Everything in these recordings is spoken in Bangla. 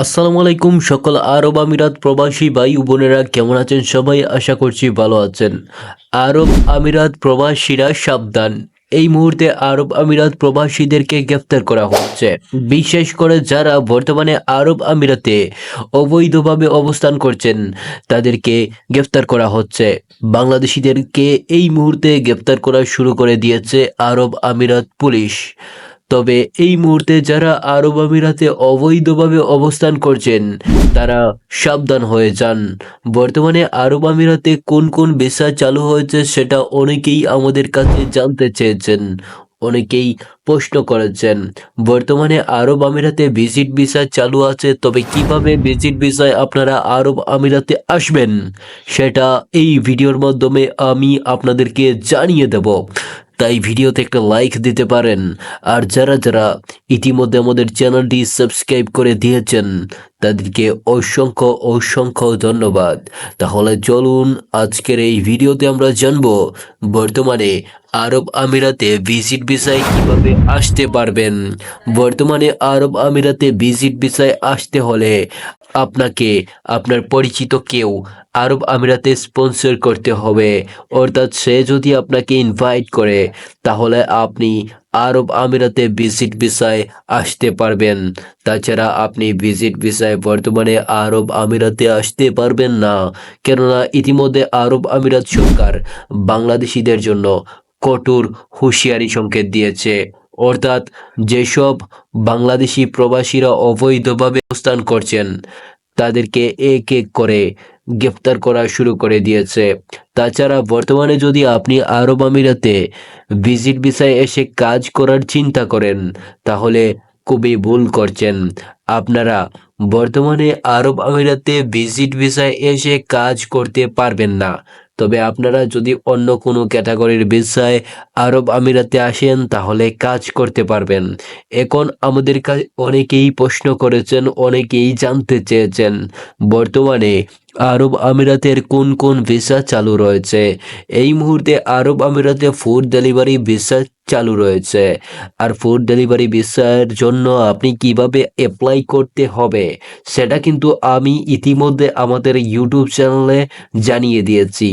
আসসালামু আলাইকুম সকল আরব আমিরাত প্রবাসী ভাই ও বোনেরা কেমন আছেন সবাই আশা করছি ভালো আছেন। আরব আমিরাত প্রবাসীরা সাবধান, এই মুহূর্তে আরব আমিরাত প্রবাসীদেরকে গ্রেফতার করা হচ্ছে। বিশেষ করে যারা বর্তমানে আরব আমিরাতে অবৈধভাবে অবস্থান করছেন তাদেরকে গ্রেফতার করা হচ্ছে। বাংলাদেশিদেরকে এই মুহূর্তে গ্রেফতার করা শুরু করে দিয়েছে আরব আমিরাত পুলিশ। তবে এই মুহূর্তে যারা আরব আমিরাতে অবৈধভাবে অবস্থান করছেন তারা সাবধান হয়ে যান। বর্তমানে আরব আমিরাতে কোন কোন ভিসা চালু হয়েছে সেটা অনেকেই আমাদের কাছে জানতে চেয়েছেন, অনেকেই প্রশ্ন করেছেন। বর্তমানে আরব আমিরাতে ভিজিট ভিসা চালু আছে, তবে কিভাবে ভিজিট ভিসায় আপনারা আরব আমিরাতে আসবেন সেটা এই ভিডিওর মাধ্যমে আমি আপনাদেরকে জানিয়ে দেব। তাই ভিডিওতে একটা লাইক দিতে পারেন। আর যারা যারা ইতিমধ্যে আমাদের চ্যানেলটি সাবস্ক্রাইব করে দিয়েছেন তাদেরকে অসংখ্য অসংখ্য ধন্যবাদ। তাহলে চলুন আজকের এই ভিডিওতে আমরা জানব বর্তমানে আরব আমিরাতে ভিজিট ভিসায় কিভাবে আসতে পারবেন। বর্তমানে আরব আমিরাতে ভিজিট ভিসায় আসতে হলে আপনাকে আপনার পরিচিত কেউ আরব আমিরাতে স্পন্সর করতে হবে, অর্থাৎ সে যদি আপনাকে ইনভাইট করে তাহলে আপনি আরব আমিরাতে ভিজিট ভিসায় আসতে পারবেন। তাছাড়া আপনি ভিজিট ভিসায় বর্তমানে আরব আমিরাতে আসতে পারবেন না, কেননা ইতিমধ্যে আরব আমিরাত সরকার বাংলাদেশিদের জন্য কঠোর হুঁশিয়ারি সংকেত দিয়েছে। অর্থাৎ যেসব বাংলাদেশি প্রবাসীরা অবৈধভাবে অবস্থান করছেন তাদেরকে এক এক করে গ্রেফতার করা শুরু করে দিয়েছে। তাছাড়া বর্তমানে যদি আপনি আরব আমিরাতে ভিজিট ভিসায় এসে কাজ করার চিন্তা করেন তাহলে খুবই ভুল করছেন। আপনারা বর্তমানে আরব আমিরাতে ভিজিট ভিসায় এসে কাজ করতে পারবেন না, তবে আপনারা যদি অন্য কোনো ক্যাটাগরির ভিসায় আরব আমিরাতে আসেন তাহলে কাজ করতে পারবেন। এখন আমাদের কাছে অনেকেই প্রশ্ন করেছেন, অনেকেই জানতে চেয়েছেন বর্তমানে আরব আমিরাতের কোন কোন ভিসা চালু রয়েছে। এই মুহূর্তে আরব আমিরাতে ফুড ডেলিভারি ভিসা চালু রয়েছে। আর ফুড ডেলিভারি ভিসার জন্য আপনি কিভাবে অ্যাপ্লাই করতে হবে সেটা কিন্তু আমি ইতিমধ্যে আমাদের ইউটিউব চ্যানেলে জানিয়ে দিয়েছি।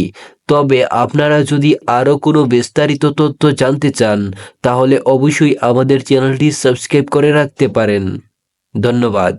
তবে আপনারা যদি আরও কোনো বিস্তারিত তথ্য জানতে চান তাহলে অবশ্যই আমাদের চ্যানেলটি সাবস্ক্রাইব করে রাখতে পারেন। ধন্যবাদ।